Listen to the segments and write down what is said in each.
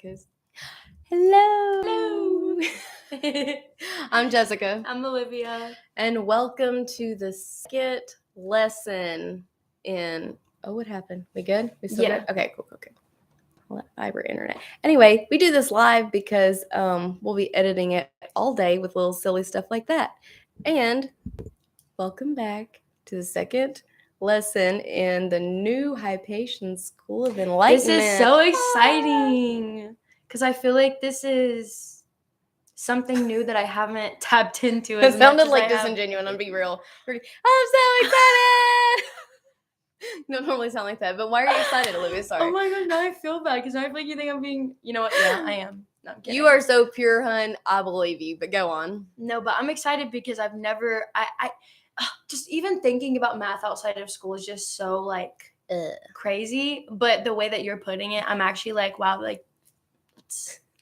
Because Hello. I'm Jessica. I'm Olivia. And welcome to the second lesson in... Oh, what happened? We good? We still good? Okay, cool. Okay. Fiber internet. Anyway, we do this live because we'll be editing it all day with little silly stuff like that. And welcome back to the second lesson in the new Hypatian School of Enlightenment. This is so exciting because I feel like this is something new that I haven't tapped into. It sounded like disingenuous. I'm be real. I'm so excited. You don't normally sound like that, but why are you excited, Olivia? Sorry. Oh my god, now I feel bad because I feel like you think I'm being. You know what? Yeah, I am. No, I'm kidding. You are so pure, hun. I believe you. But go on. No, but I'm excited because I've never. I just even thinking about math outside of school is just so like crazy. But the way that you're putting it, I'm actually like, wow, like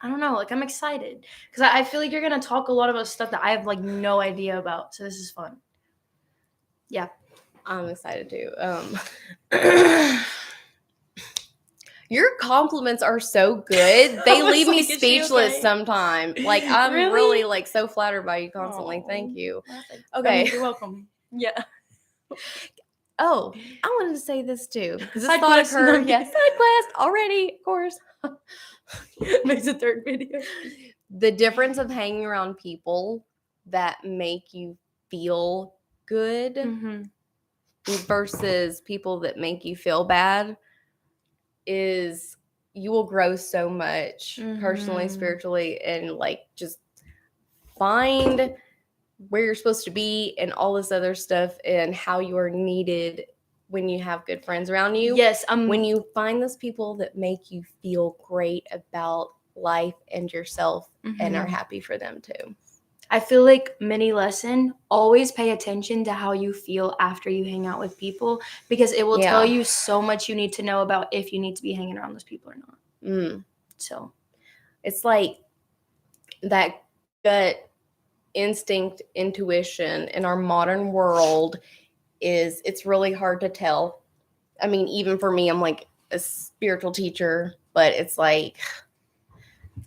I don't know, like I'm excited because I feel like you're gonna talk a lot about stuff that I have like no idea about. So this is fun. Yeah, I'm excited too. Your compliments are so good. They leave me speechless sometimes. Like I'm really like so flattered by you constantly. Thank you. Okay, you're welcome. Yeah. Oh, I wanted to say this too. This Side thought quest. occurred. Yes, side quest already, of course. Makes a third video. The difference of hanging around people that make you feel good versus people that make you feel bad is you will grow so much personally, spiritually, and like just find where you're supposed to be and all this other stuff and how you are needed when you have good friends around you. Yes. When you find those people that make you feel great about life and yourself and are happy for them too. I feel like mini lesson, always pay attention to how you feel after you hang out with people because it will tell you so much you need to know about if you need to be hanging around those people or not. So it's like that gut instinct, intuition in our modern world it's really hard to tell. I mean, even for me, I'm like a spiritual teacher, but it's like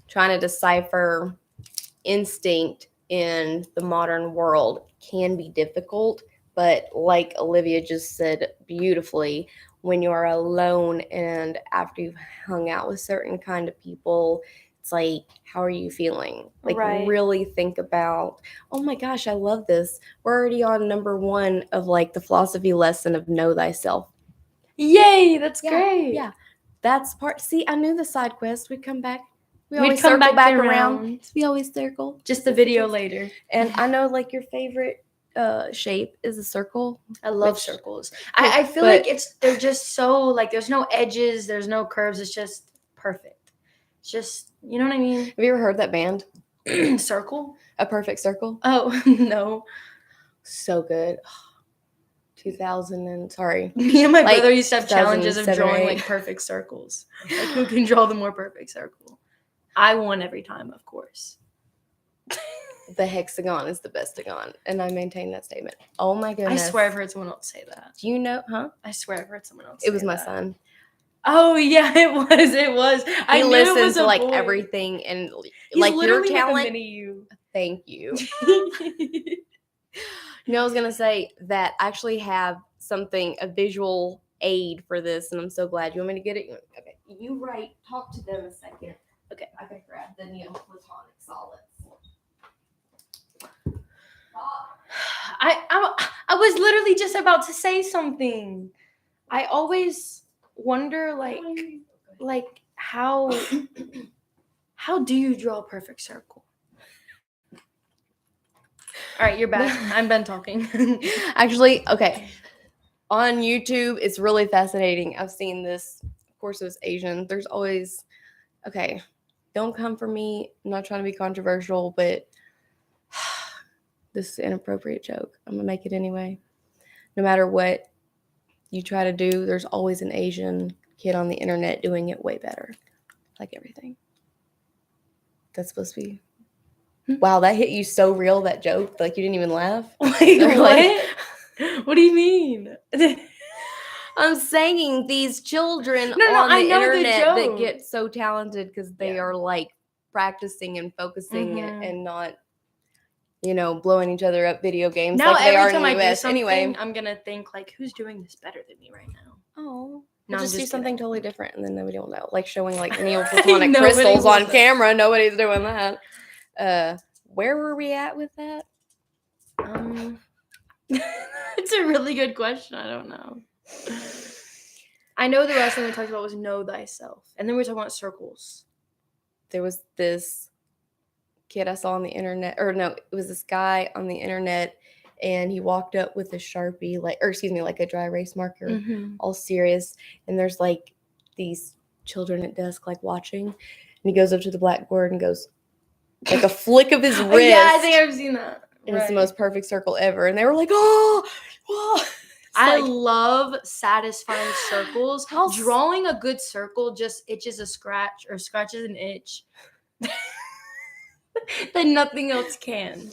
trying to decipher instinct in the modern world can be difficult. But like Olivia just said beautifully, when you're alone and after you've hung out with certain kind of people, it's like, how are you feeling? Like really think about, oh my gosh, I love this. We're already on number 1 of like the philosophy lesson of know thyself. Yay, that's great. Yeah. That's part. See, I knew the side quest would come back. We always circle back around. We always circle. Just the video later. And I know like your favorite shape is a circle. I love circles. I feel like they're just so like there's no edges, there's no curves. It's just perfect. It's just, you know what I mean? Have you ever heard that band? Circle? A Perfect Circle? Oh, no. So good. 2000 and sorry. Me and my brother used to have challenges of drawing like perfect circles. Like who can draw the more perfect circle? I won every time, of course. The hexagon is the bestagon, and I maintain that statement. Oh my goodness. I swear I've heard someone else say that. Do you know, huh? I swear I've heard someone else say that. It was my son. Oh yeah, it was. He listens to like everything and he's like your talent. Like a mini you. Thank you. You know, I was gonna say that I actually have a visual aid for this, and I'm so glad. You want me to get it? Okay. You talk to them a second. Okay, I can grab the Neoplatonic solids. I was literally just about to say something. I always wonder like how do you draw a perfect circle? All right, you're back. I'm done talking. Actually, okay. On YouTube, it's really fascinating. I've seen this. Of course, it was Asian. There's always, okay, don't come for me. I'm not trying to be controversial, but this is an inappropriate joke. I'm going to make it anyway. No matter what you try to do, there's always an Asian kid on the internet doing it way better. Like everything. That's supposed to be. Wow, that hit you so real, that joke. Like, you didn't even laugh. Like, what? What do you mean? I'm saying these children No, on I the know the internet that joke. get so talented because they Yeah. are like practicing and focusing Mhm. and not, blowing each other up video games Now like they are every in time the I do US. something, Anyway, I'm gonna think like, who's doing this better than me right now? oh, No, I'm just do just something kidding. totally different, and then nobody will know. Like showing like Neoplatonic Nobody crystals will on know. camera. Nobody's doing that. Where were we at with that? It's a really good question. I don't know. I know the last thing we talked about was know thyself, and then we were talking about circles. There was this kid I saw on the internet, or no, it was this guy on the internet, and he walked up with a Sharpie, like a dry erase marker, Mm-hmm. all serious, and there's like these children at desk like watching, and he goes up to the blackboard and goes like a flick of his wrist. Yeah, I think I've seen that. And it's the most perfect circle ever, and they were like, "Oh, whoa." I love satisfying circles. How Drawing a good circle just itches a scratch or scratches an itch that nothing else can.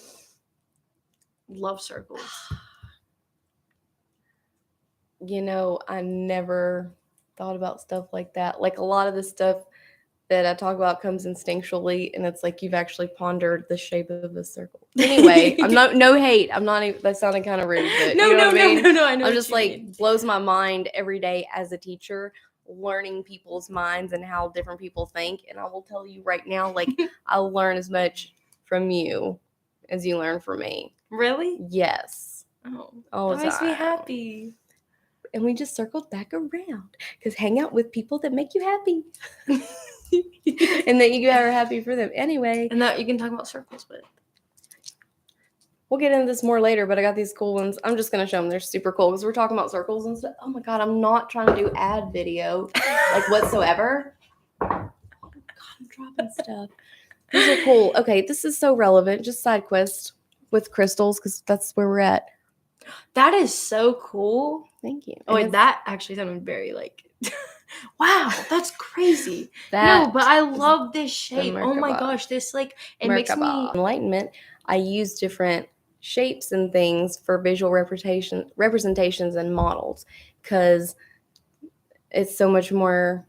Love circles. I never thought about stuff like that. Like a lot of the stuff that I talk about comes instinctually, and it's like you've actually pondered the shape of a circle. Anyway, I'm not, no hate. I'm not even, that sounded kind of rude, but No, you know what I mean? I know. I'm just like, blows my mind every day as a teacher, learning people's minds and how different people think. And I will tell you right now, like, I'll learn as much from you as you learn from me. Really? Yes. Oh, that makes me happy. And we just circled back around because hang out with people that make you happy. And that you are happy for them. Anyway. And that you can talk about circles with. We'll get into this more later, but I got these cool ones. I'm just going to show them. They're super cool because we're talking about circles and stuff. Oh my God, I'm not trying to do ad video like whatsoever. Oh my God, I'm dropping stuff. These are cool. Okay, this is so relevant. Just side quest with crystals because that's where we're at. That is so cool. Thank you. Oh, wait, that actually sounded very like, wow, that's crazy. No, but I love this shape. Oh my gosh, this like, it makes me. Enlightenment, I use different shapes and things for visual representations and models because it's so much more,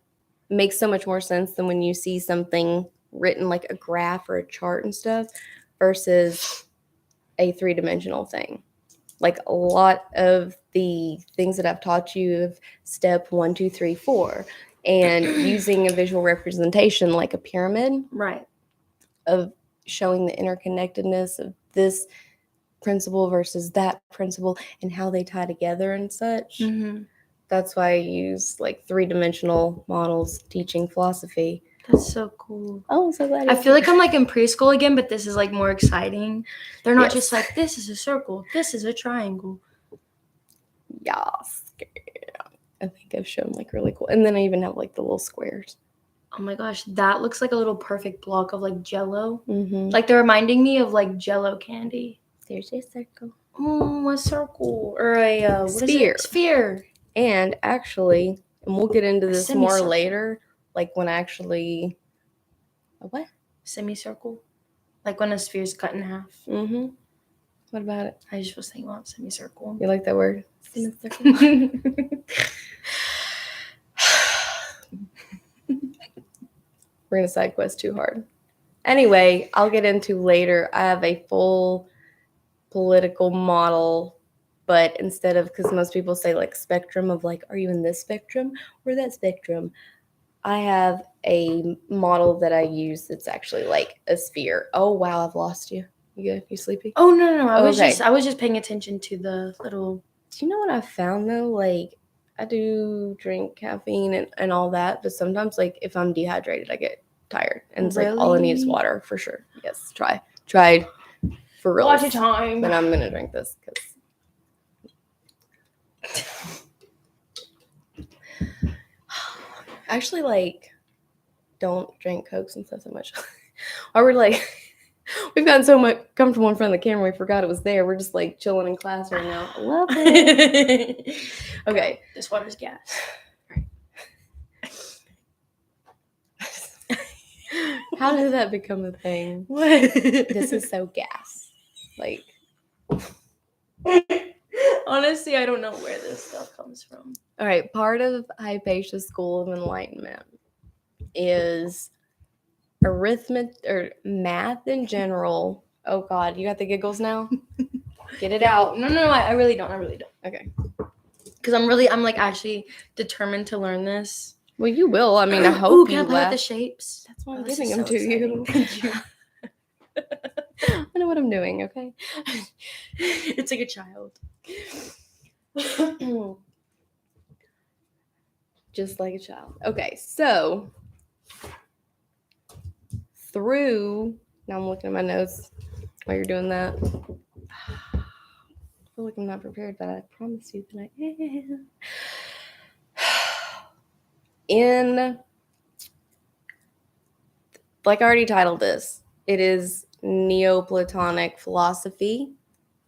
makes so much more sense than when you see something written like a graph or a chart and stuff versus a three-dimensional thing. Like a lot of the things that I've taught you of step 1, 2, 3, 4, and using a visual representation like a pyramid, right, of showing the interconnectedness of this principle versus that principle and how they tie together and such. Mm-hmm. That's why I use like three-dimensional models teaching philosophy. That's so cool. Oh, I'm so glad. I feel like I'm like in preschool again, but this is like more exciting. They're not just like, this is a circle, this is a triangle. Yes. I think I've shown like really cool. And then I even have like the little squares. Oh my gosh, that looks like a little perfect block of like Jell-O. Mm-hmm. Like they're reminding me of like Jell-O candy. There's a circle. Oh, a circle or a sphere. Sphere. And actually, and we'll get into this more later, like when actually, a what? Semicircle. Like when a sphere is cut in half. Mm-hmm. What about it? I just was thinking about semicircle. You like that word? Semicircle. We're going to side quest too hard. Anyway, I'll get into later. I have a full political model, but instead of, because most people say like spectrum of like, are you in this spectrum or that spectrum? I have a model that I use that's actually like a sphere. Oh, wow, I've lost you. You good? You sleepy? Oh, no. I was just paying attention to the little. Do you know what I found though? Like, I do drink caffeine and all that, but sometimes like if I'm dehydrated, I get tired, and it's like all I need is water for sure. Yes, try for real. Watch your time. But I'm gonna drink this because actually like don't drink Cokes and stuff so much. Or we're like. We've gotten so much comfortable in front of the camera, we forgot it was there. We're just like chilling in class right now. I love it. Okay. This water's gas. How did that become a thing? What? This is so gas. Like. Honestly, I don't know where this stuff comes from. All right, part of Hypatia School of Enlightenment is arithmetic or math in general. Oh God, you got the giggles now? Get it out. No, I really don't. Okay. Because I'm like actually determined to learn this. Well, you will. I mean, I hope Ooh, can you I play with laugh. the shapes? That's why I'm This giving is them so to exciting. you. Thank you. I know what I'm doing, okay? It's like a child. Just like a child. Okay, so now I'm looking at my notes while you're doing that. I feel like I'm not prepared, but I promise you that I am. In, like I already titled this, it is Neoplatonic philosophy,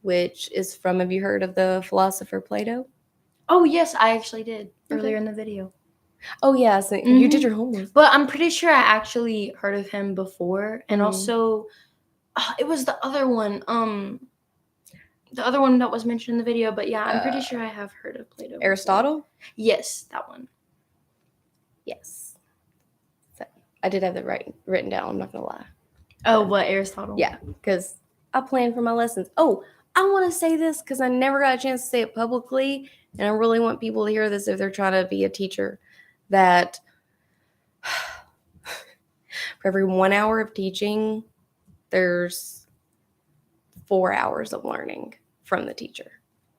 which is from, have you heard of the philosopher Plato? Oh yes, I actually did earlier in the video. Oh yeah, so you did your homework. But I'm pretty sure I actually heard of him before, and also it was the other one. The other one that was mentioned in the video. But yeah, I'm pretty sure I have heard of Plato. Aristotle? Before. Yes, that one. Yes. So, I did have that written down. I'm not gonna lie. Oh, what, Aristotle? Yeah, because I plan for my lessons. Oh, I want to say this because I never got a chance to say it publicly, and I really want people to hear this if they're trying to be a teacher. That for every 1 hour of teaching, there's 4 hours of learning from the teacher,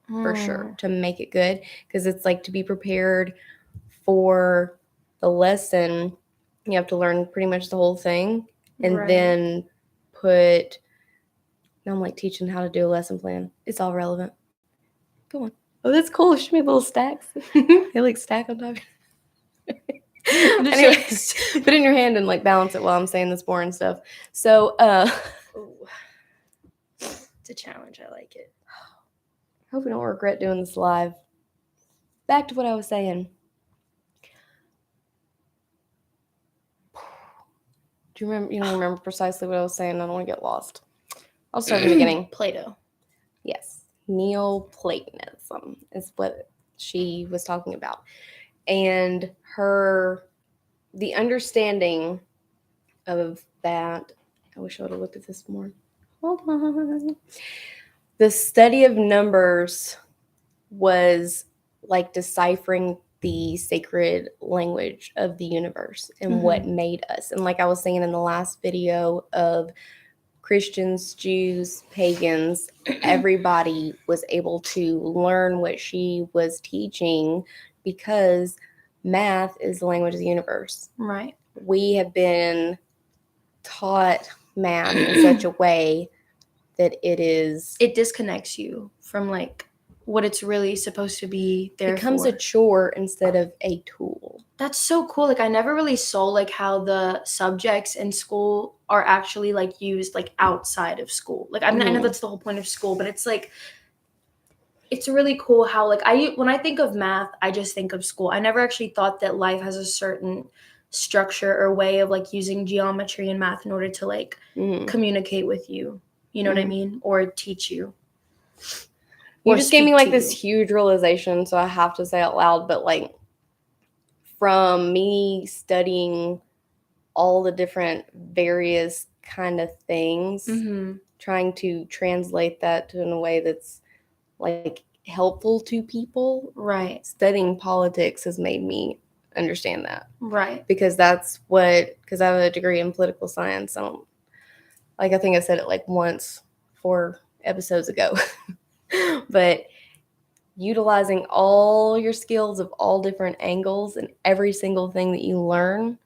for sure, to make it good. Because it's like to be prepared for the lesson, you have to learn pretty much the whole thing, and then put. Now I'm like teaching how to do a lesson plan. It's all relevant. Go on. Oh, that's cool. She made little stacks. They like stack on top. Anyway, put it in your hand and like balance it while I'm saying this boring stuff. So, it's a challenge. I like it. I hope we don't regret doing this live. Back to what I was saying. Do you remember? You don't remember precisely what I was saying. I don't want to get lost. I'll start from the beginning. Plato. Yes. Neoplatonism is what she was talking about. And the understanding of that, I wish I would have looked at this more. Hold on. The study of numbers was like deciphering the sacred language of the universe and what made us. And like I was saying in the last video of Christians, Jews, pagans, everybody was able to learn what she was teaching because math is the language of the universe. Right. We have been taught math in such a way that it disconnects you from like what it's really supposed to be there becomes for. a chore instead of a tool. That's so cool. Like I never really saw like how the subjects in school are actually like used like outside of school. Like I know that's the whole point of school, but it's like it's really cool how like when I think of math, I just think of school. I never actually thought that life has a certain structure or way of like using geometry and math in order to like communicate with you. You know what I mean? Or teach you. You just gave me like this huge realization, so I have to say it loud, but like from me studying all the different various kind of things, trying to translate that to in a way that's like helpful to people. Right. Studying politics has made me understand that. Right. Because because I have a degree in political science. I think I said it like once 4 episodes ago. But utilizing all your skills of all different angles and every single thing that you learn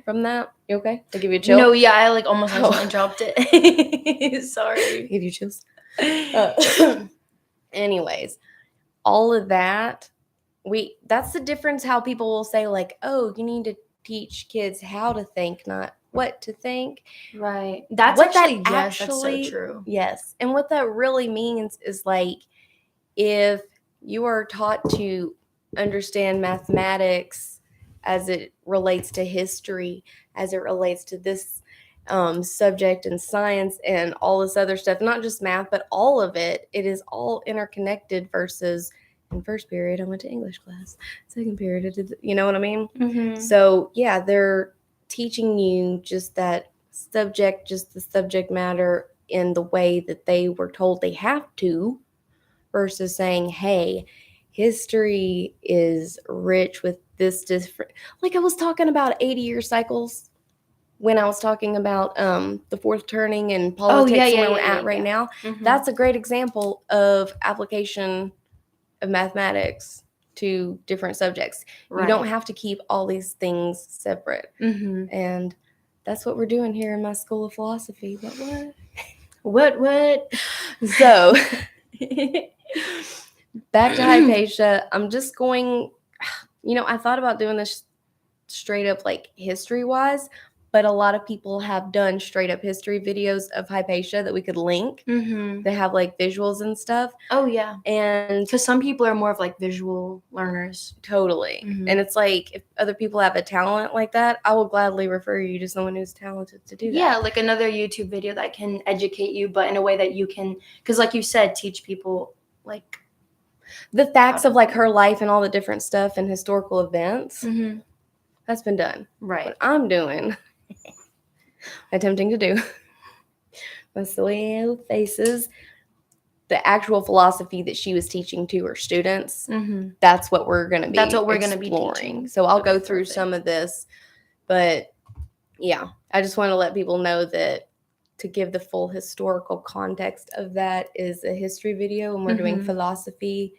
from that. You okay? I give you a chill? No, yeah, I like almost accidentally dropped it. Sorry. Give you chills. Anyways, all of that, that's the difference how people will say like, oh, you need to teach kids how to think, not what to think. Right. That's that's so true. Yes. And what that really means is like if you are taught to understand mathematics as it relates to history, as it relates to this, subject and science and all this other stuff, not just math, but all of it. It is all interconnected versus in first period, I went to English class. Second period, I did, you know what I mean? Mm-hmm. So, yeah, they're teaching you just that subject, just the subject matter in the way that they were told they have to, versus saying, hey, history is rich with this different. Like I was talking about 80-year cycles when I was talking about the fourth turning and politics and where we're at right now. Mm-hmm. That's a great example of application of mathematics to different subjects. Right. You don't have to keep all these things separate. Mm-hmm. And that's what we're doing here in my school of philosophy. But What? So, back to Hypatia. I'm just going, I thought about doing this straight up like history-wise, but a lot of people have done straight up history videos of Hypatia that we could link. Mm-hmm. They have like visuals and stuff. Oh, yeah. And because some people are more of like visual learners. Totally. Mm-hmm. And it's like, if other people have a talent like that, I will gladly refer you to someone who's talented to do that. Yeah, like another YouTube video that can educate you, but in a way that you can, because like you said, teach people like the facts of like her life and all the different stuff and historical events. Mm-hmm. That's been done. Right. What I'm doing, attempting to do, my silly little faces, the actual philosophy that she was teaching to her students, Mm-hmm. that's what we're going to be That's what we're going to be teaching. So I'll go through some of this, but yeah, I just want to let people know that to give the full historical context of that is a history video, and we're doing philosophy.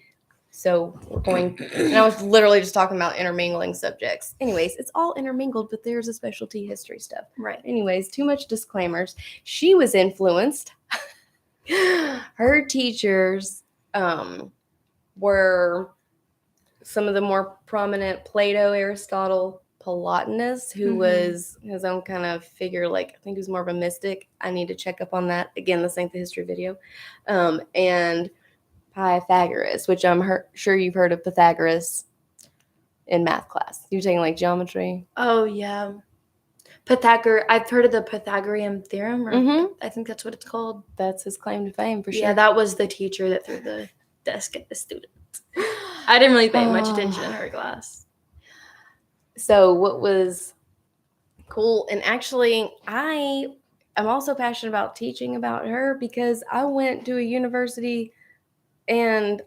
So we're going, and I was literally just talking about intermingling subjects. Anyways, it's all intermingled, but there's a specialty history stuff. Right. Anyways, too much disclaimers. She was influenced. Her teachers were some of the more prominent Plato, Aristotle, Plotinus, who was his own kind of figure. Like, I think he was more of a mystic. I need to check up on that. Again, this ain't the history video. And Pythagoras, which I'm sure you've heard of Pythagoras in math class. You're taking like geometry. Oh, yeah. I've heard of the Pythagorean theorem. Or I think that's what it's called. That's his claim to fame, for sure. Yeah, that was the teacher that threw the desk at the students. I didn't really pay much attention in her class. So what was cool, and actually I'm also passionate about teaching about her because I went to a university and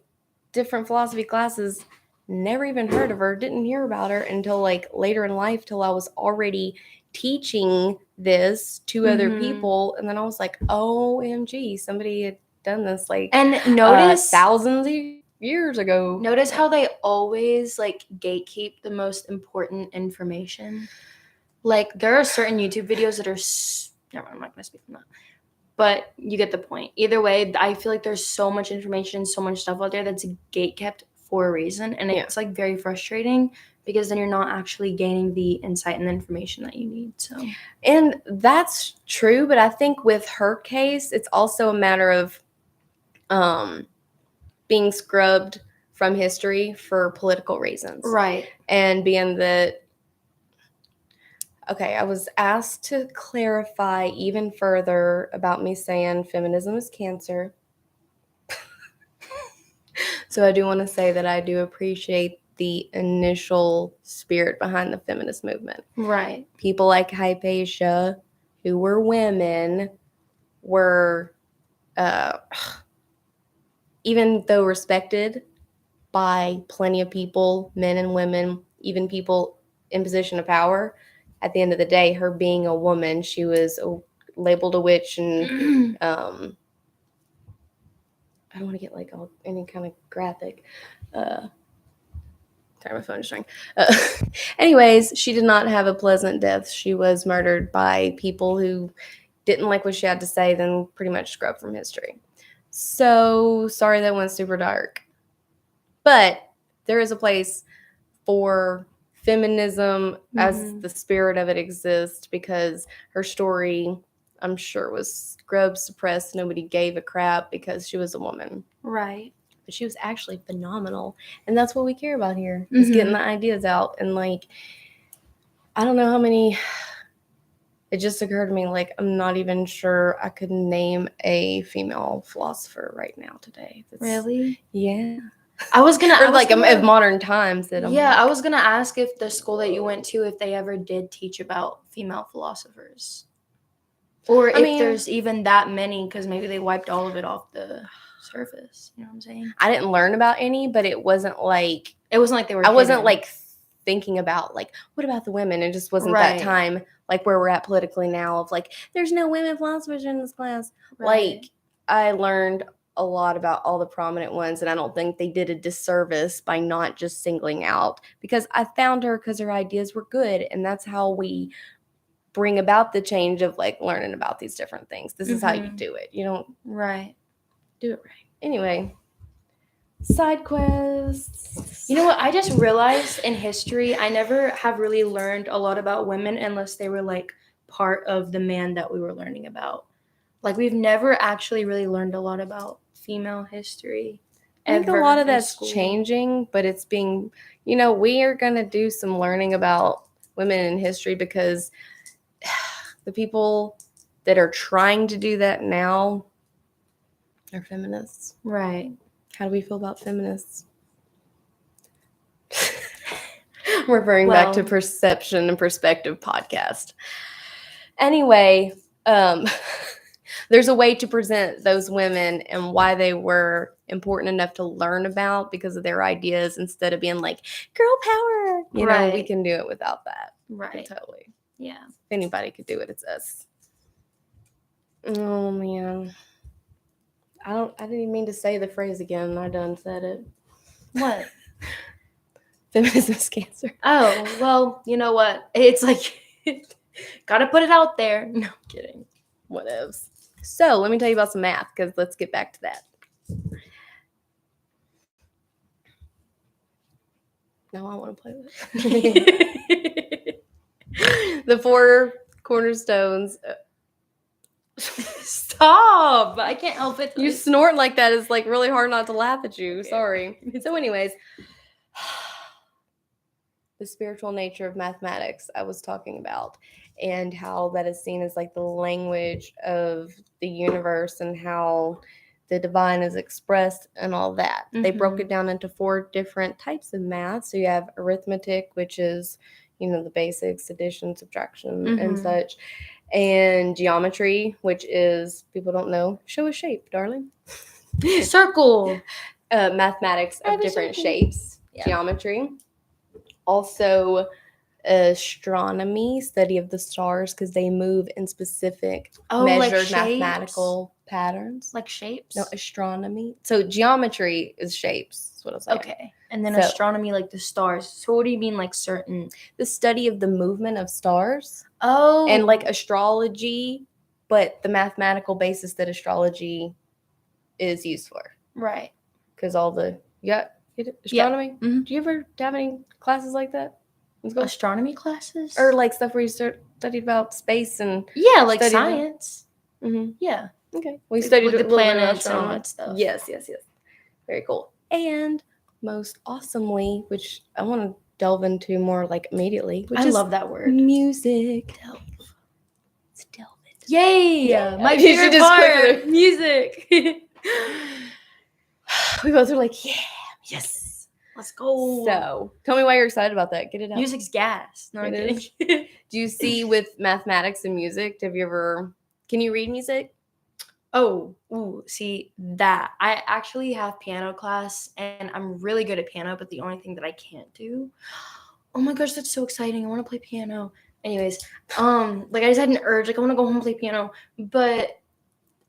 different philosophy classes, never even heard of her, didn't hear about her until like later in life, till I was already teaching this to other people. And then I was like, OMG, somebody had done this like notice thousands of years ago. Notice how they always like gatekeep the most important information. Like there are certain YouTube videos that are never mind, I'm not going to speak on that. But you get the point. Either way, I feel like there's so much information, so much stuff out there that's gatekept for a reason. And it's like very frustrating because then you're not actually gaining the insight and the information that you need. So, and that's true. But I think with her case, it's also a matter of being scrubbed from history for political reasons. Right. And being that, okay, I was asked to clarify even further about me saying feminism is cancer. So I do want to say that I do appreciate the initial spirit behind the feminist movement. Right. People like Hypatia, who were women, were, even though respected by plenty of people, men and women, even people in position of power, at the end of the day, her being a woman, she was labeled a witch, and I don't want to get like any kind of graphic. Sorry, my phone is ringing. Anyways, she did not have a pleasant death. She was murdered by people who didn't like what she had to say, then pretty much scrubbed from history. So sorry that went super dark. But there is a place for feminism as the spirit of it exists, because her story, I'm sure, was scrubbed, suppressed. Nobody gave a crap because she was a woman. Right. But she was actually phenomenal. And that's what we care about here, is getting the ideas out. And like, I don't know how many it just occurred to me, like, I'm not even sure I could name a female philosopher right now today. Really? Yeah. I was gonna, of modern times that I'm yeah, like, I was gonna ask if the school that you went to, if they ever did teach about female philosophers, or I if mean, there's even that many, because maybe they wiped all of it off the surface. You know what I'm saying? I didn't learn about any, but it wasn't like It wasn't like they were. I wasn't hidden. like thinking about like what about the women. It just wasn't Right. that time like where we're at politically now of like there's no women philosophers in this class. Right. Like I learned a lot about all the prominent ones, and I don't think they did a disservice by not just singling out, because I found her because her ideas were good, and that's how we bring about the change of like learning about these different things. This is how you do it. You don't Right. do it right. Anyway, side quests. You know what? I just realized in history, I never have really learned a lot about women unless they were like part of the man that we were learning about. Like we've never actually really learned a lot about female history. I think a ever lot of in that's school. changing, but it's being, you know, we are going to do some learning about women in history because the people that are trying to do that now are feminists. Right. How do we feel about feminists? Referring back to Perception and Perspective podcast. Anyway, there's a way to present those women and why they were important enough to learn about because of their ideas instead of being like, girl power. You know, we can do it without that. Right. Totally. Yeah. If anybody could do it, it's us. Oh, man. I didn't even mean to say the phrase again. I done said it. What? Feminism is cancer. Oh, well, you know what? It's like, gotta put it out there. No, I'm kidding. Whatevs. So, let me tell you about some math, because let's get back to that. Now I want to play with it. The 4 cornerstones. Stop! I can't help it. You snort like that is like really hard not to laugh at you. Okay. Sorry. So anyways, the spiritual nature of mathematics I was talking about, and how that is seen as like the language of the universe and how the divine is expressed and all that. Mm-hmm. They broke it down into 4 different types of math. So you have arithmetic, which is, you know, the basics, addition, subtraction, and such. And geometry, which is, people don't know, show a shape, darling. Circle. Mathematics of different shapes. Yeah. Geometry. Also, astronomy, study of the stars, because they move in specific measured mathematical patterns. Like shapes? No, astronomy. So geometry is shapes. That's what I was saying. Okay. And then astronomy, like the stars. So what do you mean, like certain? The study of the movement of stars. Oh. And like astrology, but the mathematical basis that astrology is used for. Right. Because all the, astronomy? Yeah. Mm-hmm. Do you ever have any classes like that? Astronomy classes? Or like stuff where you studied about space and... Yeah, like science. Mm-hmm. Yeah. Okay. We studied with the planets and all that stuff. Yes. Very cool. And most awesomely, which I want to delve into more like immediately. Which I love that word. Music. Delve. Let's delve into Yay! Yeah. My favorite part. Music. We both are like, yeah. Yes. Let's go. So, tell me why you're excited about that. Get it out. Music's gas. No, I'm kidding. Do you see with mathematics and music, can you read music? Oh, see that. I actually have piano class and I'm really good at piano, but the only thing that I can't do. Oh my gosh, that's so exciting. I want to play piano. Anyways, like I just had an urge, like I want to go home and play piano, but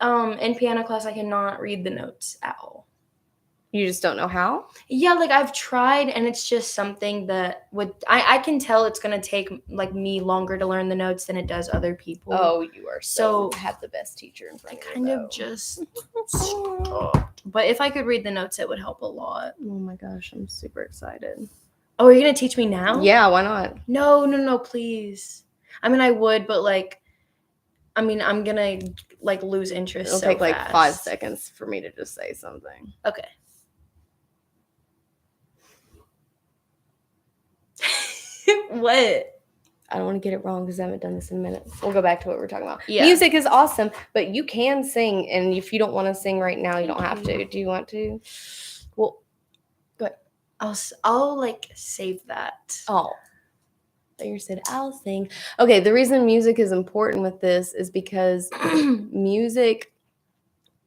in piano class I cannot read the notes at all. You just don't know how? Yeah, like I've tried and it's just something that I can tell it's going to take like me longer to learn the notes than it does other people. Oh, you are so have the best teacher in front of you. I kind of just but if I could read the notes it would help a lot. Oh my gosh, I'm super excited. Oh, are you going to teach me now? Yeah, why not? No, please. I mean, I would, but like I'm going to like lose interest. It'll take like 5 seconds for me to just say something. Okay. What? I don't want to get it wrong because I haven't done this in a minute. We'll go back to what we're talking about. Yeah. Music is awesome, but you can sing, and if you don't want to sing right now, you don't have to. Do you want to? Well, go ahead. I'll like save that. Oh, you said I'll sing. Okay, the reason music is important with this is because music,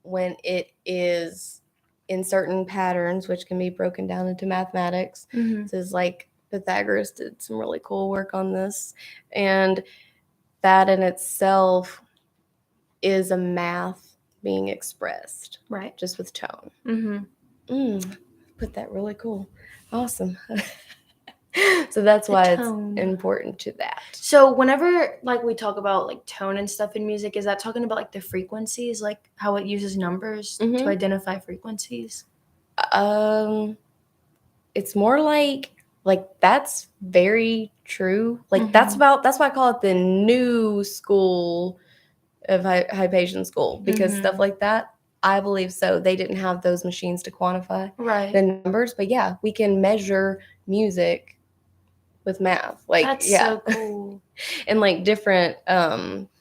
when it is in certain patterns, which can be broken down into mathematics, this is like Pythagoras did some really cool work on this, and that in itself is a math being expressed, right? Just with tone. Put that really cool. Awesome. So that's why it's important to that. So whenever like we talk about like tone and stuff in music, is that talking about like the frequencies, like how it uses numbers to identify frequencies? It's more like that's very true. Like that's why I call it the new school of Hypatian school, because stuff like that, I believe so. They didn't have those machines to quantify the numbers, but yeah, we can measure music with math. Like that's so cool. And like different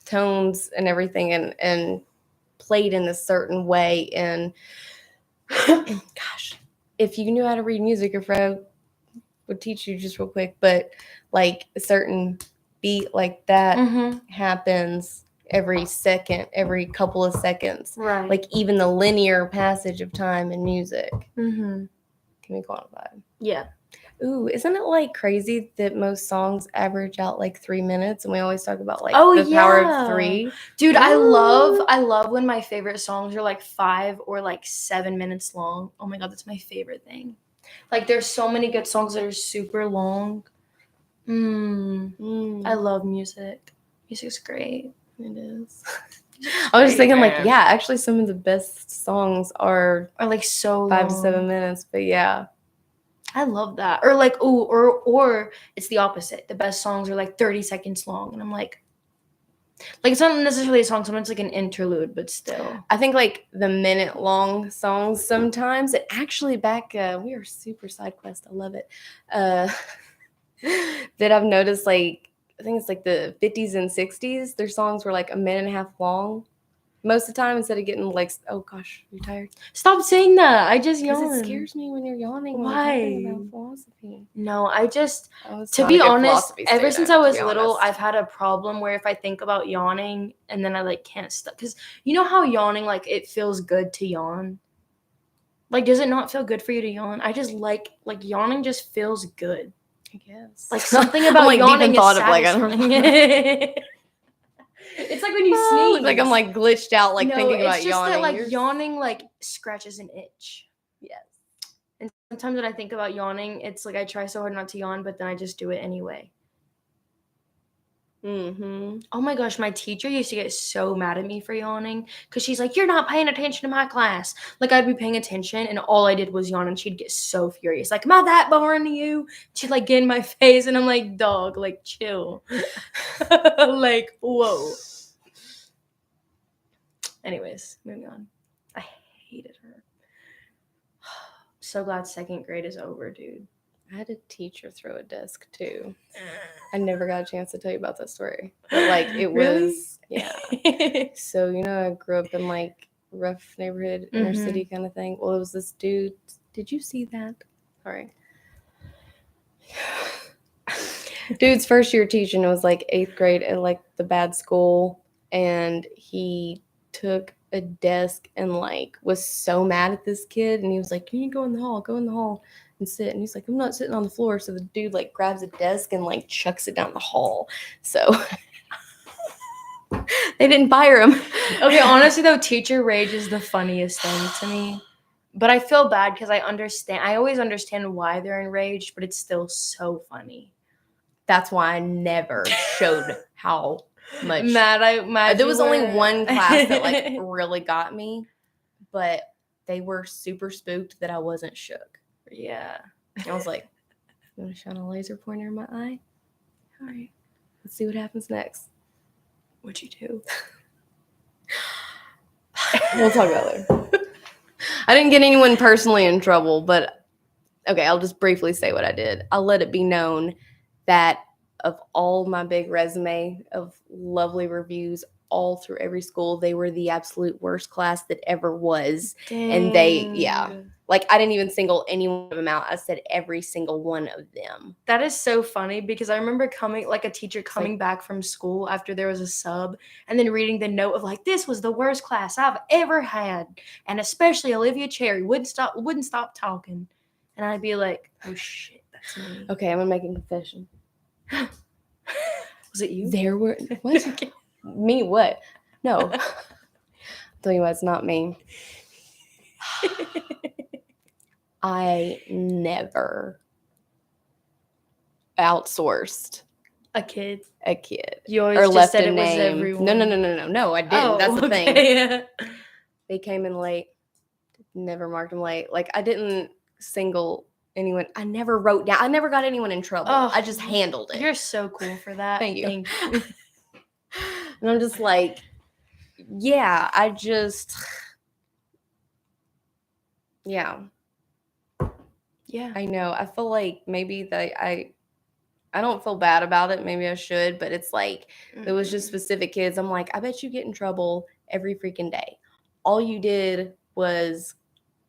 tones and everything, and played in a certain way. And gosh, if you knew how to read music, your friend would teach you just real quick, but like a certain beat like that happens every second, every couple of seconds. Right. Like even the linear passage of time in music can be quantified. Yeah. Ooh, isn't it like crazy that most songs average out like 3 minutes, and we always talk about like the power of 3? Dude, I love when my favorite songs are like 5 or like 7 minutes long. Oh my god, that's my favorite thing. Like there's so many good songs that are super long. I love music. Music's great. It is. I was just thinking, like, yeah, actually some of the best songs are like so 5 to 7 minutes, but yeah. I love that. Or like, or it's the opposite. The best songs are like 30 seconds long. And I'm like it's not necessarily a song, sometimes like an interlude, but still. I think like the minute-long songs sometimes, it actually we are super side quest. I love it. That I've noticed, like, I think it's like the 50s and 60s, their songs were like a minute and a half long most of the time, instead of getting like, oh gosh, are you tired? Stop saying that. I just yawn. Because it scares me when you're yawning. Why? When you're talking about philosophy. No, to be honest, ever since I was little, I've had a problem where if I think about yawning and then I like can't stop, because you know how yawning, like it feels good to yawn. Like, does it not feel good for you to yawn? I just like yawning just feels good. I guess. Like something about like yawning deep in thought is of like, I don't know. It's like when you sneeze. Like I'm like glitched out, like thinking about it's just yawning. That, like yawning like scratches an itch. Yes. And sometimes when I think about yawning, it's like I try so hard not to yawn, but then I just do it anyway. Oh my gosh, my teacher used to get so mad at me for yawning because she's like, "You're not paying attention to my class." Like I'd be paying attention and all I did was yawn, and she'd get so furious. Like, "Am I that boring to you?" She'd like get in my face, and I'm like, "Dog, like chill." Like, whoa. Anyways, moving on. I hated her. So glad second grade is over, dude. I had a teacher throw a desk too. I never got a chance to tell you about that story. But like it was, yeah. So, you know, I grew up in like rough neighborhood, inner city kind of thing. Well, it was this dude. Did you see that? Sorry. Dude's first year teaching, it was like 8th grade at like the bad school. And he took a desk and like was so mad at this kid. And he was like, "You need to go in the hall, and sit." And he's like, "I'm not sitting on the floor." So the dude like grabs a desk and like chucks it down the hall. So they didn't fire him. Okay, honestly though, teacher rage is the funniest thing to me. But I feel bad because I always understand why they're enraged, but it's still so funny. That's why I never showed how much mad there was only one class that like really got me, but they were super spooked that I wasn't shook. Yeah. I was like, "You want to shine a laser pointer in my eye? All right, let's see what happens next." What'd you do? We'll talk about it later. I didn't get anyone personally in trouble, but okay, I'll just briefly say what I did. I'll let it be known that of all my big resume of lovely reviews all through every school, they were the absolute worst class that ever was. And like, I didn't even single any one of them out. I said every single one of them. That is so funny because I remember a teacher coming back from school after there was a sub and then reading the note of like, this was the worst class I've ever had. And especially Olivia Cherry wouldn't stop talking. And I'd be like, oh shit, that's me. Okay, I'm gonna make a confession. Was it you? There were what? Me what? No. I'll tell you what, it's not me. I never outsourced a kid. You always or just left said a it was name. everyone. No, I didn't. Oh, that's the okay. thing. They came in late. Never marked them late. Like, I didn't single anyone. I never wrote down. I never got anyone in trouble. Oh, I just handled it. You're so cool for that. Thank you. And I'm just like, yeah, yeah. Yeah. I know. I feel like maybe I don't feel bad about it. Maybe I should, but it's like there was just specific kids. I'm like, I bet you get in trouble every freaking day. All you did was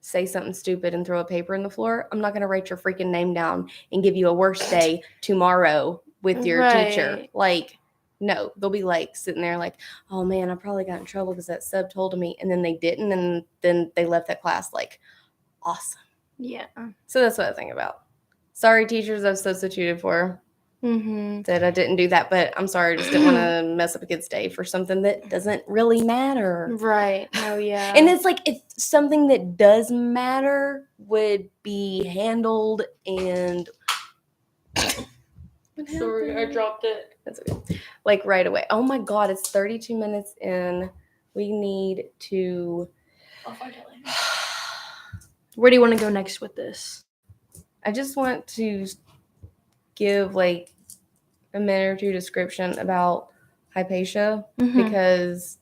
say something stupid and throw a paper in the floor. I'm not going to write your freaking name down and give you a worse day tomorrow with your teacher. Like, no, they'll be like sitting there like, oh man, I probably got in trouble because that sub told me, and then they didn't, and then they left that class like, awesome. Yeah. So that's what I think about. Sorry, teachers I've substituted for. That I didn't do that, but I'm sorry, I just didn't want to mess up a kid's day for something that doesn't really matter. Right. Oh, yeah. And it's like, if something that does matter would be handled and... Sorry, I dropped it. That's okay. Like, right away. Oh my God, it's 32 minutes in. We need to... I'll find out later. Where do you want to go next with this? I just want to give like a minute or two description about Hypatia because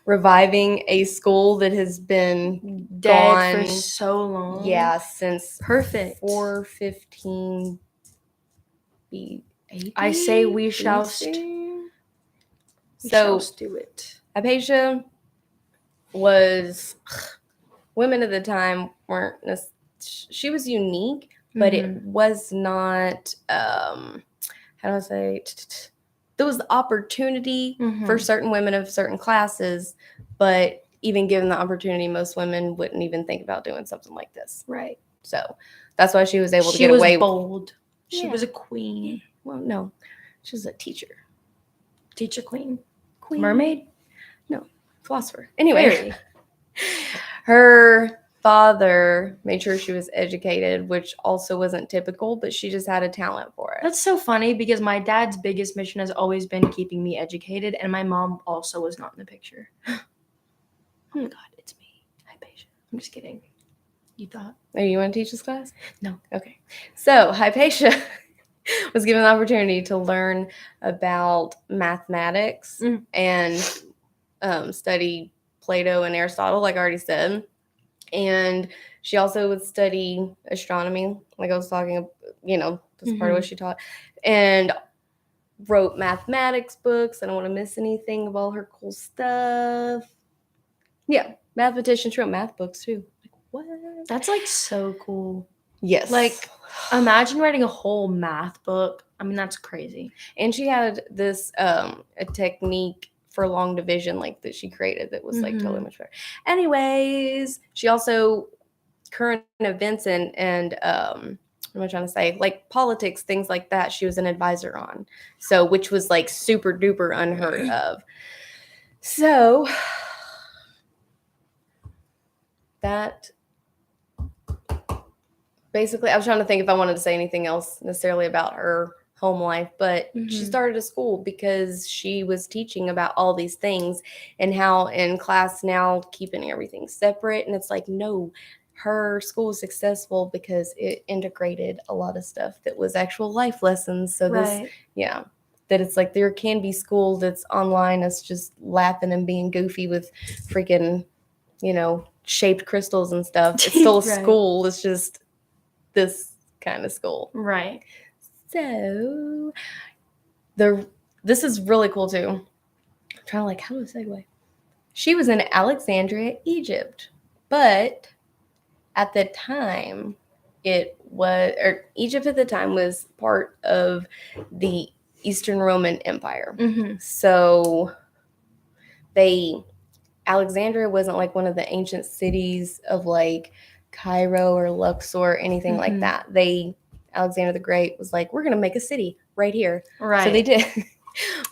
reviving a school that has been dead for so long. Yeah, since perfect 415 BAD. I say we shall do it. Hypatia was women at the time weren't. She was unique, but it was not. How do I say? There was the opportunity for certain women of certain classes, but even given the opportunity, most women wouldn't even think about doing something like this. Right. So that's why she was able to get away. She was bold. She was a queen. Well, no, she was a teacher. Teacher queen. Mermaid? No, philosopher. Anyway, her father made sure she was educated, which also wasn't typical, but she just had a talent for it. That's so funny because my dad's biggest mission has always been keeping me educated, and my mom also was not in the picture. Oh my God, it's me, Hypatia. I'm just kidding. You thought? Oh, you want to teach this class? No. Okay. So Hypatia was given the opportunity to learn about mathematics and study Plato and Aristotle, like I already said. And she also would study astronomy, like I was talking, that's part of what she taught, and wrote mathematics books. I don't want to miss anything of all her cool stuff. Yeah, mathematician. She wrote math books too. Like, what? That's like so cool. Yes. Like, imagine writing a whole math book. I mean, that's crazy. And she had this a technique for long division, like that she created, that was like totally much better. Anyways, she also current events and what am I trying to say? Like politics, things like that. She was an advisor on, so which was like super duper unheard of. So that basically, I was trying to think if I wanted to say anything else necessarily about her home life, but she started a school because she was teaching about all these things and how in class now keeping everything separate. And it's like, no, her school was successful because it integrated a lot of stuff that was actual life lessons. So that it's like there can be school that's online that's just laughing and being goofy with freaking, shaped crystals and stuff. It's still a school. It's just this kind of school. Right. So this is really cool too. I'm trying to like how do I segue? She was in Alexandria, Egypt, but at the time Egypt at the time was part of the Eastern Roman Empire. Mm-hmm. So Alexandria wasn't like one of the ancient cities of like Cairo or Luxor or anything like that. Alexander the Great was like, we're going to make a city right here. Right. So they did.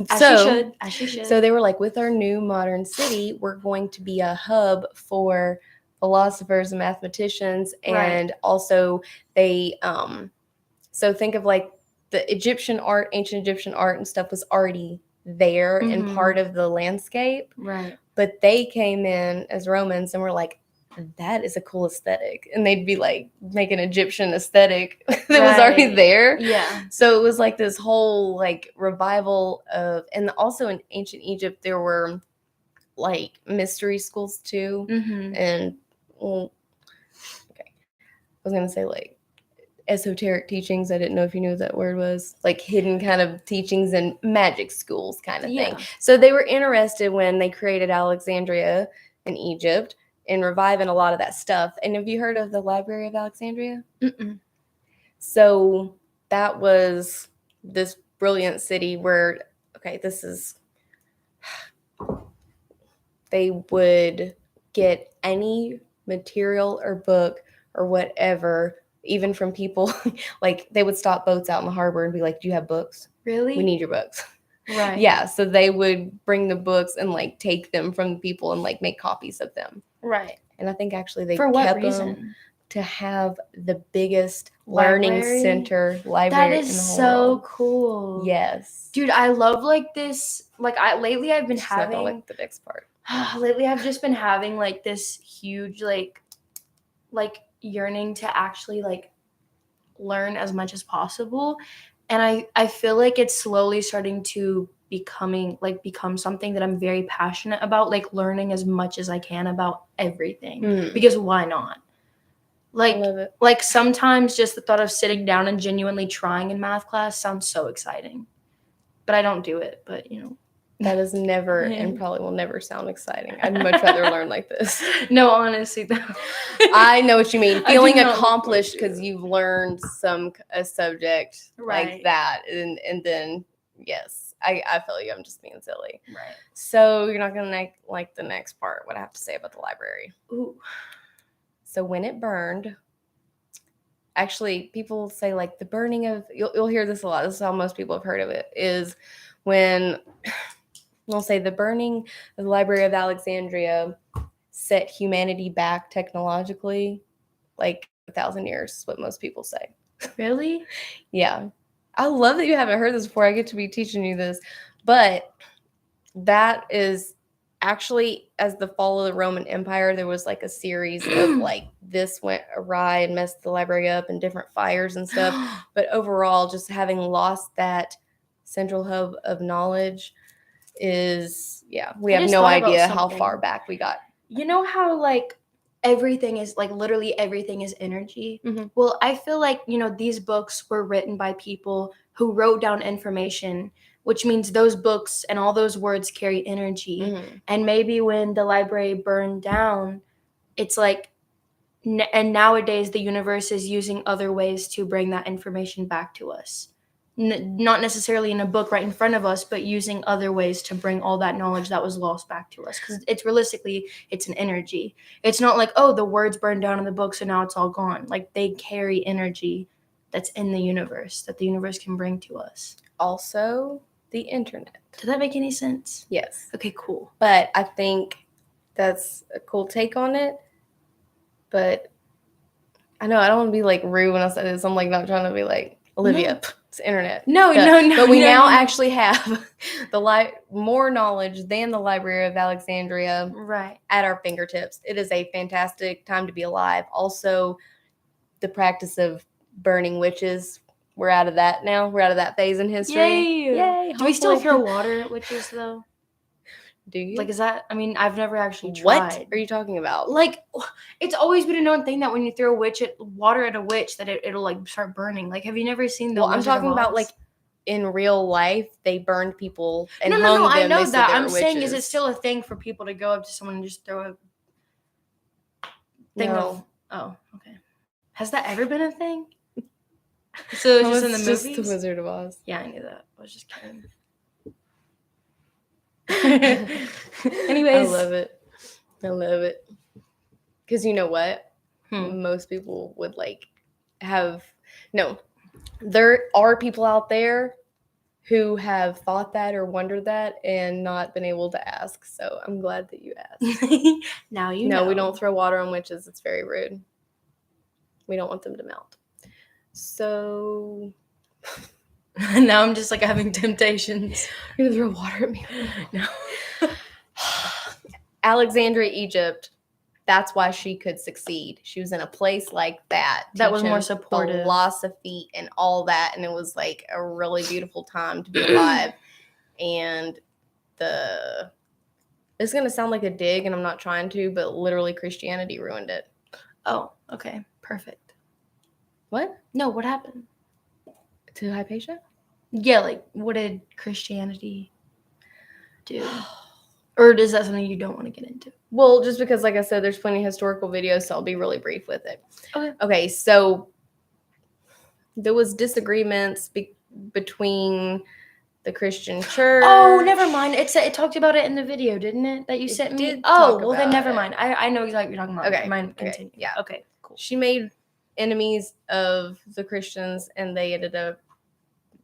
As she should. So they were like, with our new modern city, we're going to be a hub for philosophers and mathematicians. And also they, so think of like the ancient Egyptian art and stuff was already there and part of the landscape. Right. But they came in as Romans and were like, that is a cool aesthetic. And they'd be like, make an Egyptian aesthetic that was already there. Yeah. So it was like this whole like revival of, and also in ancient Egypt, there were like mystery schools too. Mm-hmm. And, I was going to say like esoteric teachings. I didn't know if you knew what that word was. Like hidden kind of teachings and magic schools kind of thing. So they were interested when they created Alexandria in Egypt in reviving a lot of that stuff. And have you heard of the Library of Alexandria? Mm-mm. So that was this brilliant city where, they would get any material or book or whatever, even from people, like they would stop boats out in the harbor and be like, do you have books? Really? We need your books. Right. Yeah, so they would bring the books and like take them from the people and like make copies of them. Right. And I think actually they For what kept reason? them to have the biggest learning center library that in is the whole so world. Cool. Yes. Dude, I love like this. Like lately I've been having like the next part. Lately I've just been having like this huge like yearning to actually like learn as much as possible. And I feel like it's slowly starting to become something that I'm very passionate about, like learning as much as I can about everything. Because why not? I love it. Like sometimes just the thought of sitting down and genuinely trying in math class sounds so exciting. But I don't do it, but you know. That is never and probably will never sound exciting. I'd much rather learn like this. No, honestly, though. I know what you mean. Feeling accomplished because you've learned a subject like that. And then, yes, I feel you. I'm just being silly. Right. So you're not going to like the next part, what I have to say about the library. Ooh. So when it burned, actually, people say like the burning of, you'll hear this a lot. This is how most people have heard of it, is when... They'll say the burning of the Library of Alexandria set humanity back technologically like 1,000 years, is what most people say. Really? Yeah. I love that you haven't heard this before. I get to be teaching you this. But that is actually, as the fall of the Roman Empire, there was like a series of like this went awry and messed the library up and different fires and stuff. But overall, just having lost that central hub of knowledge we have no idea how far back we got. You know how like everything is like literally everything is energy? Mm-hmm. Well, I feel like, you know, these books were written by people who wrote down information, which means those books and all those words carry energy. Mm-hmm. And maybe when the library burned down, it's like, and nowadays the universe is using other ways to bring that information back to us. Not necessarily in a book right in front of us, but using other ways to bring all that knowledge that was lost back to us. Because it's realistically, it's an energy. It's not like, oh, the words burned down in the book, so now it's all gone. Like they carry energy that's in the universe, that the universe can bring to us. Also, the internet. Does that make any sense? Yes. Okay, cool. But I think that's a cool take on it. But I know I don't want to be like rude when I say this. I'm like not trying to be like, Olivia, it's internet. No. But we now actually have more knowledge than the Library of Alexandria at our fingertips. It is a fantastic time to be alive. Also, the practice of burning witches, we're out of that now. We're out of that phase in history. Yay! Do we still throw water at witches, though? Do you? Like, is that? I mean, I've never actually What tried. are you talking about? Like, it's always been a known thing that when you throw water at a witch, that it'll like start burning. Like, have you never seen the? Well, I'm Wizard of talking about Oz? like in real life, they burned people and No, hung them. I know They said that. they I'm were saying, is it witches. still a thing for people to go up to someone and just throw a thing of? No. Oh, okay. Has that ever been a thing? So it's just in the just movies. the Wizard of Oz. Yeah, I knew that. I was just kidding. Anyways, I love it. Because you know what? Hmm. Most people would like have no. There are people out there who have thought that or wondered that and not been able to ask. So I'm glad that you asked. Now you know. No, we don't throw water on witches. It's very rude. We don't want them to melt. So Now I'm just like having temptations. you're gonna throw water at me? No. Alexandria, Egypt. That's why she could succeed. She was in a place like that. That was more teaching supportive. philosophy and all that, and it was like a really beautiful time to be alive. And it's gonna sound like a dig, and I'm not trying to, but literally Christianity ruined it. Oh, okay. Perfect. What? No, what happened? To Hypatia? Yeah, like, what did Christianity do? Or is that something you don't want to get into? Well, just because, like I said, there's plenty of historical videos, so I'll be really brief with it. Okay, so there was disagreements between the Christian church. Oh, never mind. It talked about it in the video, didn't it? That you sent me? Oh, well, then never mind. I know exactly what you're talking about. Okay. Mine continue. Yeah. Okay, cool. She made enemies of the Christians, and they ended up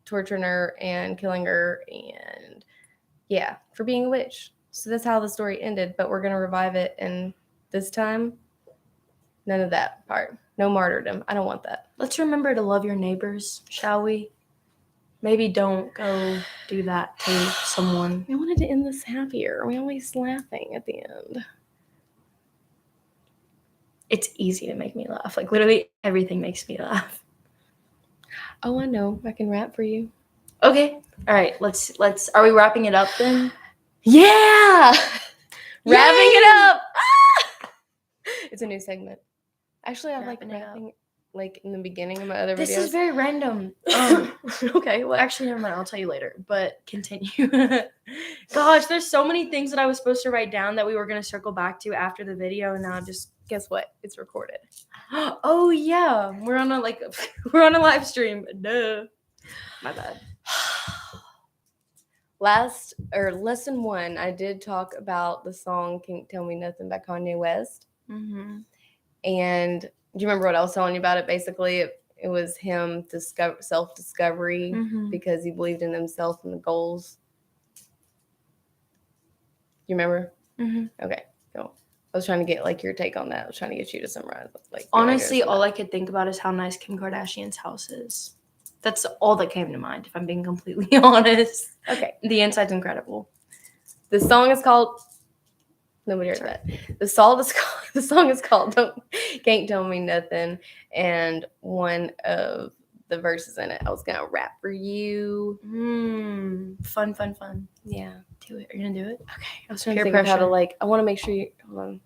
torturing her and killing her, and yeah, for being a witch. So that's how the story ended, but we're going to revive it, and this time, none of that part. No martyrdom. I don't want that. Let's remember to love your neighbors, shall we? Maybe don't go do that to someone. We wanted to end this happier. We always laughing at the end. It's easy to make me laugh. Like, literally everything makes me laugh. Oh, I know. I can rap for you. Okay. All right. Let's. Are we wrapping it up then? Yeah! Wrapping it up! It's a new segment. Actually, I like rapping like in the beginning of my other videos. This is very random. Okay, well, actually, never mind. I'll tell you later. But continue. Gosh, there's so many things that I was supposed to write down that we were going to circle back to after the video, and now I just guess what? It's recorded. Oh yeah, we're on a live stream. Duh. My bad. Lesson 1, I did talk about the song "Can't Tell Me Nothing" by Kanye West. Mm-hmm. And do you remember what I was telling you about it? Basically, it was him self-discovery because he believed in himself and the goals. You remember? Mm-hmm. Okay, cool. I was trying to get like your take on that. I was trying to get you to summarize. Like, honestly, all I could think about is how nice Kim Kardashian's house is. That's all that came to mind, if I'm being completely honest. Okay. The inside's incredible. The song is called... Nobody heard that. The song is called "Can't Tell Me Nothing," and one of the verses in it, I was gonna rap for you. Fun. Yeah, do it. Are you gonna do it? Okay. I was trying to think of how to like. I want to make sure you. Hold on.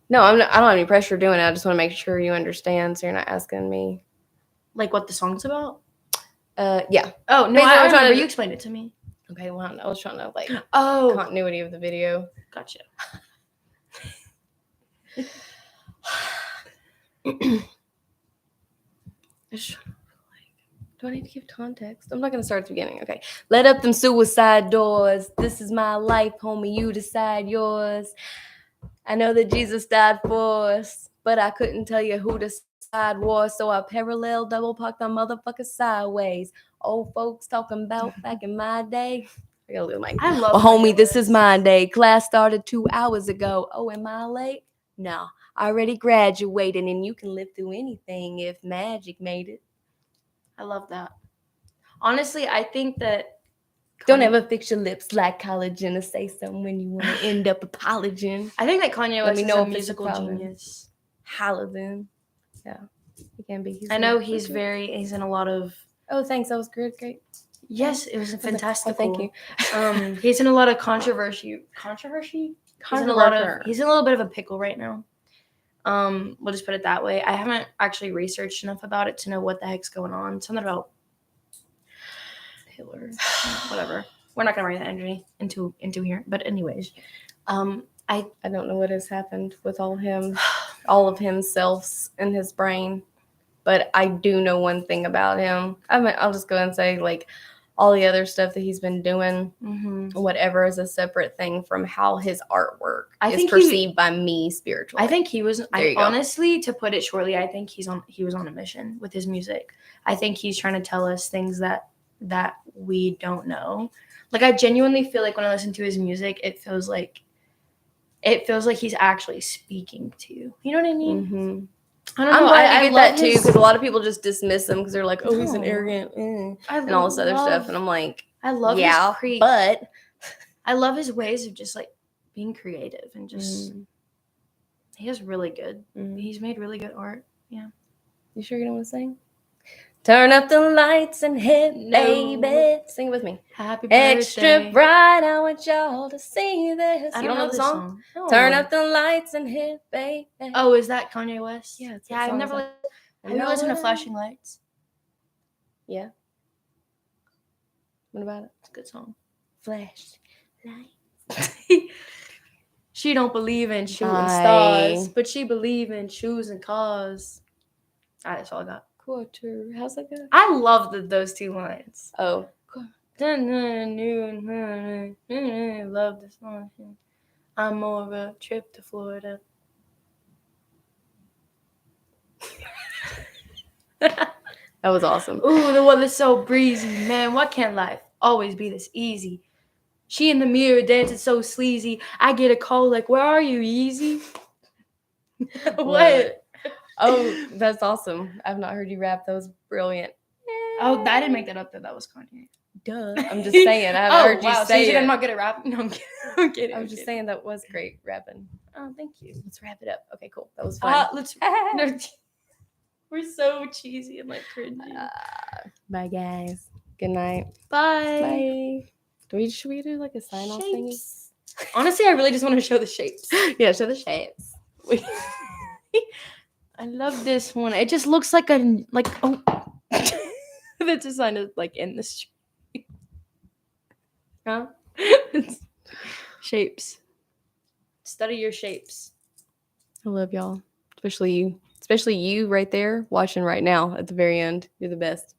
No, I don't have any pressure doing it. I just want to make sure you understand, so you're not asking me. Like what the song's about? Yeah. Oh no, I remember. You explained it to me. Okay, well, I was trying to like continuity of the video. Gotcha. Do I need to give context? I'm not going to start at the beginning. Okay. Let up them suicide doors. This is my life, homie. You decide yours. I know that Jesus died for us, but I couldn't tell you who the side was, so I parallel double parked the motherfucker sideways. Old folks talking about back in my day. I gotta look like, I love well, homie, this is my day. Class started 2 hours ago. Oh, am I late? No, I already graduated, and you can live through anything if magic made it. I love that. Honestly, I think that... Don't ever fix your lips like collagen or say something when you want to end up apologizing. I think that Kanye West is a musical genius. Holla then. Yeah, he can be. I know he's in a lot of... Oh, thanks. That was great. Yes, it was fantastic. Oh, thank you. He's in a lot of controversy. He's in a little bit of a pickle right now. We'll just put it that way. I haven't actually researched enough about it to know what the heck's going on. Something about Hitler, whatever. We're not gonna bring that energy into here. But anyways, I don't know what has happened with all of himselfs in his brain, but I do know one thing about him. I'll just go and say, like, all the other stuff that he's been doing, whatever, is a separate thing from how his artwork is perceived by me spiritually. I think he was. Honestly, to put it shortly, I think he was on a mission with his music. I think he's trying to tell us things that we don't know. Like, I genuinely feel like when I listen to his music, it feels like he's actually speaking to you. You know what I mean? Mm-hmm. I don't know. I get that too, because a lot of people just dismiss him because they're like, "Oh, he's an arrogant," and all this other stuff, and I'm like, I love his but I love his ways of just like being creative and just he has really good. He's made really good art. Yeah. You sure you don't want to sing? Turn up the lights and hit, baby. Sing it with me. Happy birthday. Extra bright, I want y'all to see this. You don't know the song? No. Turn up the lights and hit, baby. Oh, is that Kanye West? Yeah. I've never listened to Flashing Lights. Yeah. What about it? It's a good song. Flash lights. She don't believe in shooting stars, but she believe in choosing cars. All right, that's all I got. Quarter. How's that go? I love those two lines. Oh. Love this song. I'm more of a trip to Florida. That was awesome. Ooh, the weather's so breezy. Man, why can't life always be this easy? She in the mirror dancing so sleazy. I get a call like, where are you, Yeezy? What? Oh, that's awesome. I've not heard you rap. That was brilliant. Oh, I didn't make that up, though. That was Kanye. Duh. I'm just saying. I haven't heard you say it. I'm not good at rapping. No, I'm kidding. I was just saying that was great rapping. Oh, thank you. Let's wrap it up. Okay, cool. That was fun. We're so cheesy and like cringy. Bye, guys. Good night. Bye. Bye. Should we do like a sign-off thingy? Honestly, I really just want to show the shapes. Yeah, show the shapes. I love this one. It just looks like oh. That's a sign of like in the street. Huh? Shapes. Study your shapes. I love y'all. Especially you right there watching right now at the very end. You're the best.